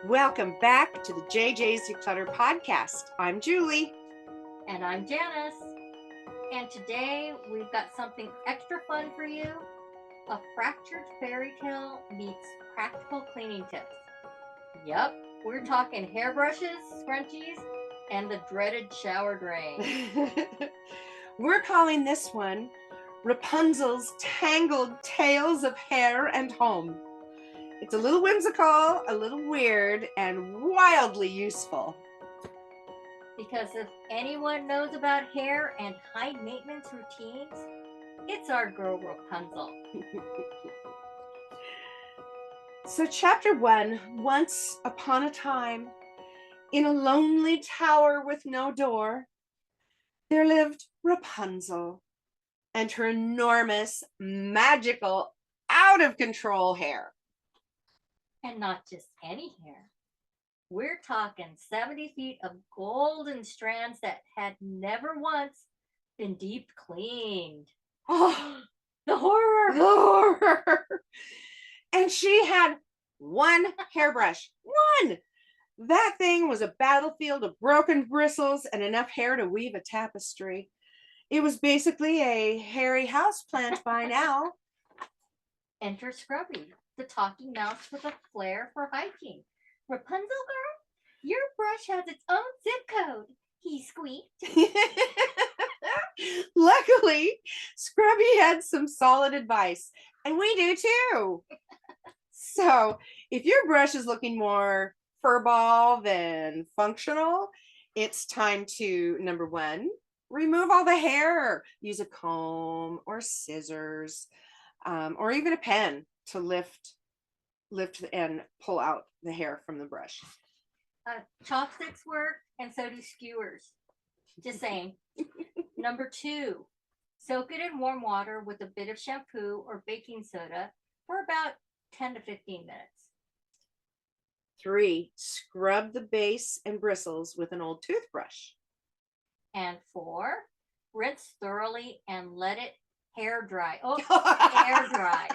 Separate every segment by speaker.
Speaker 1: Welcome back to the JJ's Declutter podcast. I'm Julie.
Speaker 2: And I'm Janis. And today we've got something extra fun for you. A fractured fairy tale meets practical cleaning tips. Yup, we're talking hairbrushes, scrunchies, and the dreaded shower drain.
Speaker 1: We're calling this one Rapunzel's Tangled Tales of Hair and Home. It's a little whimsical, a little weird, and wildly useful.
Speaker 2: Because if anyone knows about hair and high maintenance routines, it's our girl Rapunzel.
Speaker 1: So, chapter 1, once upon a time, in a lonely tower with no door, there lived Rapunzel and her enormous, magical, out of control hair.
Speaker 2: And not just any hair. We're talking 70 feet of golden strands that had never once been deep cleaned.
Speaker 1: Oh,
Speaker 2: The horror!
Speaker 1: the horror! And she had one hairbrush. One! That thing was a battlefield of broken bristles and enough hair to weave a tapestry. It was basically a hairy houseplant by now.
Speaker 2: Enter Scrubby, the talking mouse with a flair for hiking. Rapunzel girl, your brush has its own zip code, he squeaked.
Speaker 1: Luckily, Scrubby had some solid advice, and we do too. So, if your brush is looking more furball than functional, it's time to, number 1, remove all the hair. Use a comb or scissors, or even a pen to lift and pull out the hair from the brush.
Speaker 2: Chopsticks work, and so do skewers. Just saying. Number 2, soak it in warm water with a bit of shampoo or baking soda for about 10 to 15 minutes.
Speaker 1: 3, scrub the base and bristles with an old toothbrush.
Speaker 2: And 4, rinse thoroughly and let it hair dry. Oh, hair dry.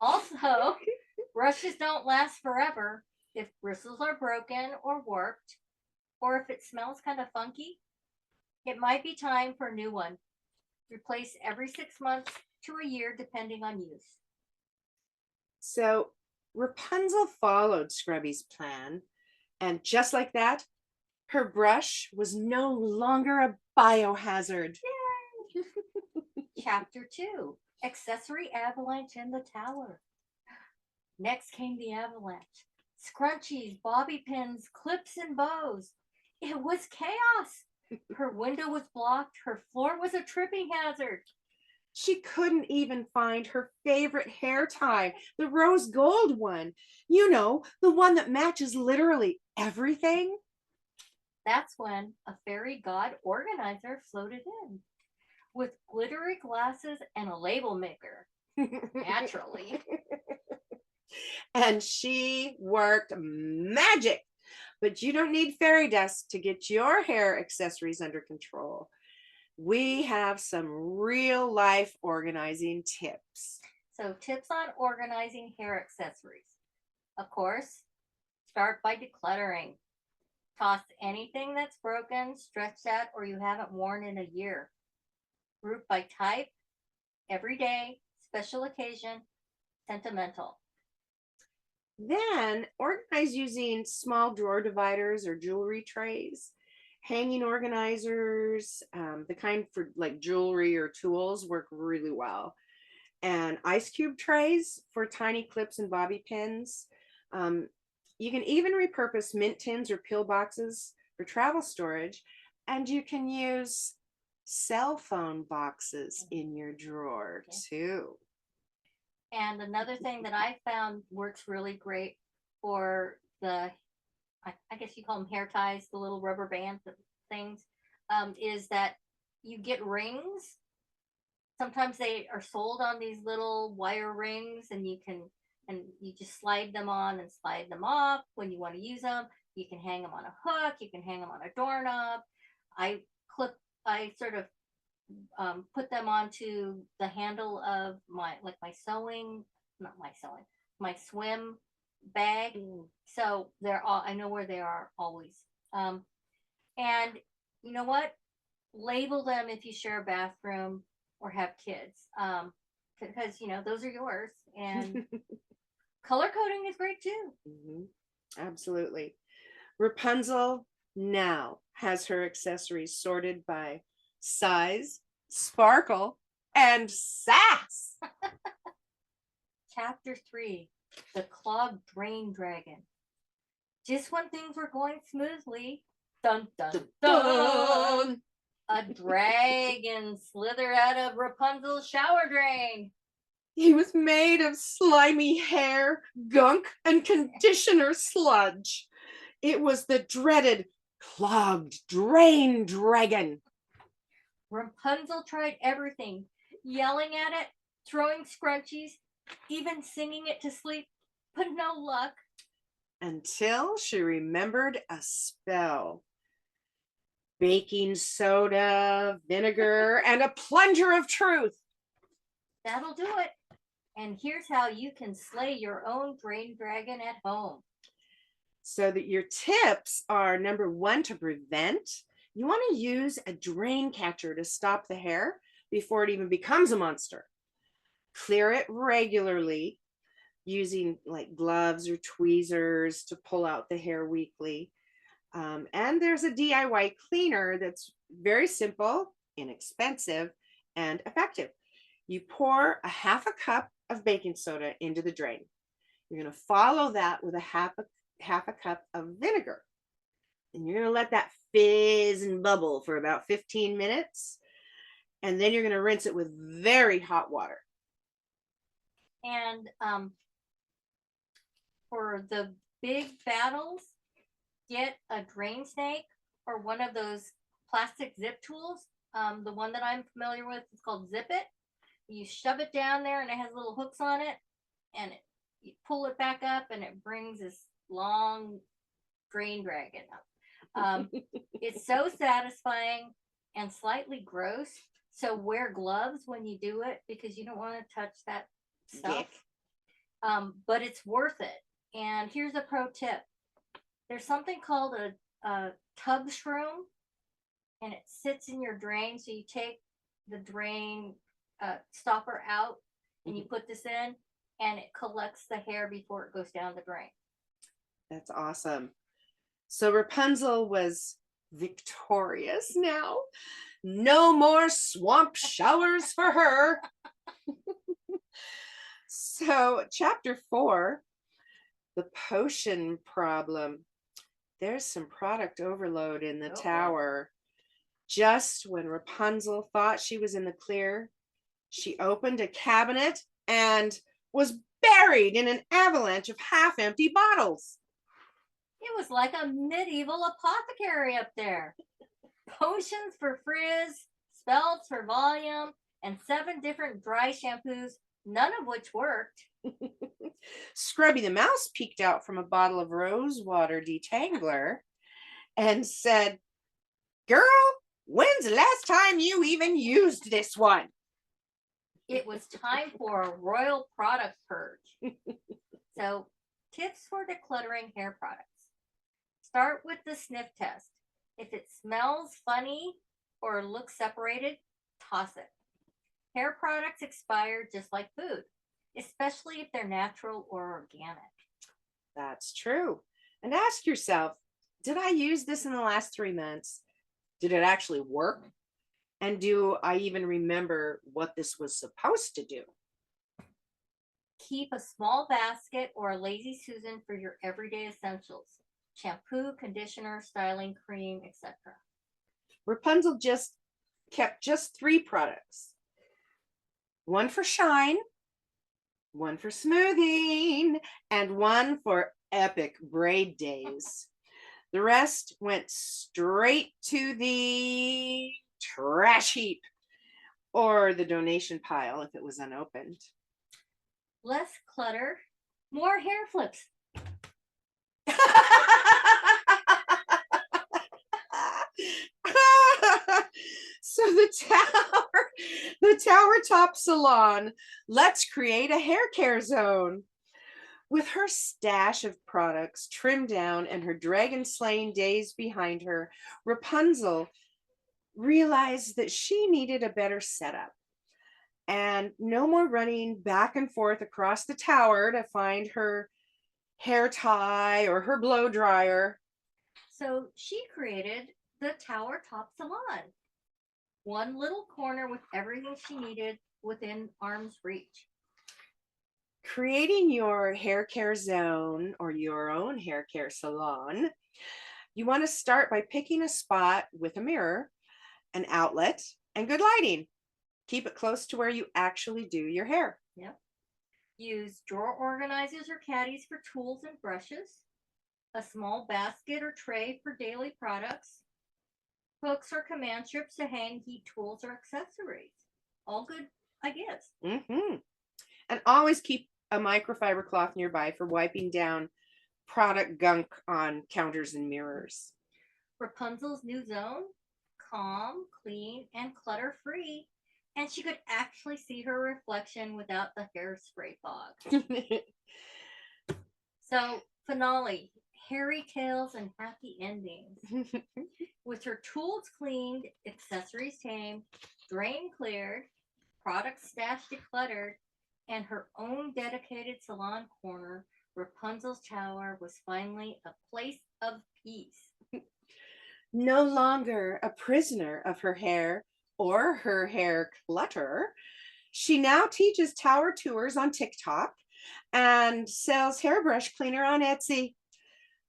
Speaker 2: Also, brushes don't last forever. If bristles are broken or warped, or if it smells kind of funky, it might be time for a new one. Replace every 6 months to a year, depending on use.
Speaker 1: So Rapunzel followed Scrubby's plan, and just like that, her brush was no longer a biohazard.
Speaker 2: Chapter 2, accessory avalanche in the tower. Next came the avalanche. Scrunchies, bobby pins, clips, and bows. It was chaos. Her window was blocked. Her floor was a tripping hazard.
Speaker 1: She couldn't even find her favorite hair tie, the rose gold one. You know, the one that matches literally everything.
Speaker 2: That's when a fairy god organizer floated in with glittery glasses and a label maker. Naturally.
Speaker 1: And she worked magic. But you don't need fairy dust to get your hair accessories under control. We have some real life organizing tips.
Speaker 2: So, tips on organizing hair accessories. Of course, start by decluttering. Toss anything that's broken, stretched out, or you haven't worn in a year. Group by type, everyday, special occasion, sentimental.
Speaker 1: Then organize using small drawer dividers or jewelry trays. Hanging organizers, the kind for like jewelry or tools, work really well. And ice cube trays for tiny clips and bobby pins. You can even repurpose mint tins or pill boxes for travel storage. And you can use cell phone boxes in your drawer too.
Speaker 2: And another thing that I found works really great for I guess you call them hair ties, the little rubber band things, is that you get rings. Sometimes they are sold on these little wire rings, and you just slide them on and slide them off when you want to use them. You can hang them on a hook. You can hang them on a doorknob. I sort of put them onto the handle of my swim bag.
Speaker 1: Mm.
Speaker 2: So they're all, I know where they are always. And you know what? Label them if you share a bathroom or have kids. Because those are yours. And color coding is great too.
Speaker 1: Mhm. Absolutely. Rapunzel now has her accessories sorted by size, sparkle, and sass.
Speaker 2: Chapter 3, the clogged drain dragon. Just when things were going smoothly, dun dun dun, a dragon slithered out of Rapunzel's shower drain.
Speaker 1: He was made of slimy hair, gunk, and conditioner sludge. It was the dreaded clogged drain dragon.
Speaker 2: Rapunzel tried everything, yelling at it, throwing scrunchies, even singing it to sleep, but no luck.
Speaker 1: Until she remembered a spell. Baking soda, vinegar, and a plunger of truth.
Speaker 2: That'll do it. And here's how you can slay your own drain dragon at home.
Speaker 1: So that your tips are, number one, to prevent. You want to use a drain catcher to stop the hair before it even becomes a monster. Clear it regularly using like gloves or tweezers to pull out the hair weekly. And there's a DIY cleaner that's very simple, inexpensive, and effective. You pour a half a cup of baking soda into the drain. You're going to follow that with a half a cup of vinegar. And you're going to let that fizz and bubble for about 15 minutes. And then you're going to rinse it with very hot water.
Speaker 2: And for the big battles, get a drain snake or one of those plastic zip tools. The one that I'm familiar with is called Zip It. You shove it down there and it has little hooks on it, and you pull it back up and it brings this long drain dragon up. It's so satisfying and slightly gross. So wear gloves when you do it because you don't want to touch that stuff. But it's worth it. And here's a pro tip. There's something called a tub shroom, and it sits in your drain. So you take the drain stopper out and you put this in, and it collects the hair before it goes down the drain.
Speaker 1: That's awesome. So Rapunzel was victorious now. No more swamp showers for her. So chapter 4, the potion problem. There's some product overload in the tower. Just when Rapunzel thought she was in the clear, she opened a cabinet and was buried in an avalanche of half-empty bottles.
Speaker 2: It was like a medieval apothecary up there. Potions for frizz, spells for volume, and 7 different dry shampoos, none of which worked.
Speaker 1: Scrubby the Mouse peeked out from a bottle of rose water detangler and said, "Girl, when's the last time you even used this one?"
Speaker 2: It was time for a royal product purge. So, tips for decluttering hair products. Start with the sniff test. If it smells funny or looks separated, toss it. Hair products expire just like food, especially if they're natural or organic.
Speaker 1: That's true. And ask yourself, did I use this in the last 3 months? Did it actually work? And do I even remember what this was supposed to do?
Speaker 2: Keep a small basket or a lazy Susan for your everyday essentials. Shampoo, conditioner, styling cream, etc.
Speaker 1: Rapunzel kept just 3 products. One for shine, one for smoothing, and one for epic braid days. The rest went straight to the trash heap or the donation pile if it was unopened.
Speaker 2: Less clutter, more hair flips.
Speaker 1: So the tower top salon, let's create a hair care zone. With her stash of products trimmed down and her dragon slaying days behind her, Rapunzel realized that she needed a better setup. And no more running back and forth across the tower to find her hair tie or her blow dryer.
Speaker 2: So she created the Tower Top Salon, one little corner with everything she needed within arm's reach.
Speaker 1: Creating your hair care zone or your own hair care salon, you want to start by picking a spot with a mirror, an outlet, and good lighting. Keep it close to where you actually do your hair.
Speaker 2: Yep. Use drawer organizers or caddies for tools and brushes, a small basket or tray for daily products, hooks or command strips to hang heat tools or accessories. All good ideas.
Speaker 1: And always keep a microfiber cloth nearby for wiping down product gunk on counters and mirrors.
Speaker 2: Rapunzel's new zone, calm, clean, and clutter-free. And she could actually see her reflection without the hairspray fog. So, finale, hairy tales and happy endings. With her tools cleaned, accessories tamed, drain cleared, products stashed decluttered, and her own dedicated salon corner, Rapunzel's tower was finally a place of peace.
Speaker 1: No longer a prisoner of her hair or her hair clutter, she now teaches tower tours on TikTok and sells hairbrush cleaner on Etsy.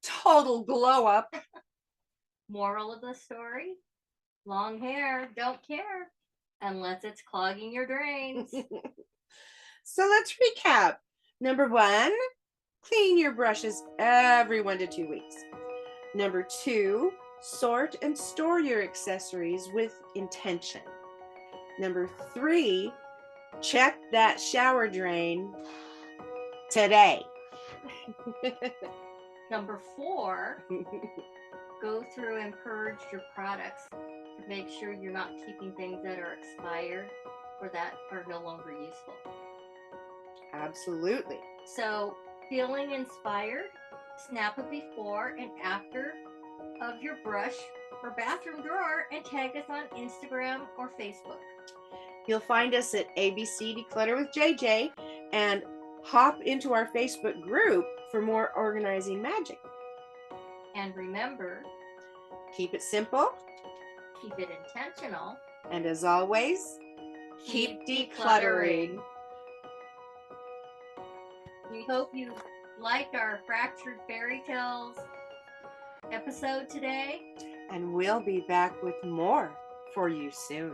Speaker 1: Total glow up.
Speaker 2: Moral of the story, long hair, don't care unless it's clogging your drains.
Speaker 1: So let's recap. Number 1, clean your brushes every 1 to 2 weeks. Number 2, sort and store your accessories with intention. Number 3, check that shower drain today.
Speaker 2: Number 4, go through and purge your products to make sure you're not keeping things that are expired or that are no longer useful.
Speaker 1: Absolutely.
Speaker 2: So, feeling inspired, snap a before and after of your brush or bathroom drawer and tag us on Instagram or Facebook.
Speaker 1: You'll find us at ABC Declutter with JJ and hop into our Facebook group for more organizing magic.
Speaker 2: And remember,
Speaker 1: Keep it simple,
Speaker 2: keep it intentional,
Speaker 1: and as always, keep decluttering.
Speaker 2: We hope you liked our Fractured Fairy Tales episode today.
Speaker 1: And we'll be back with more for you soon.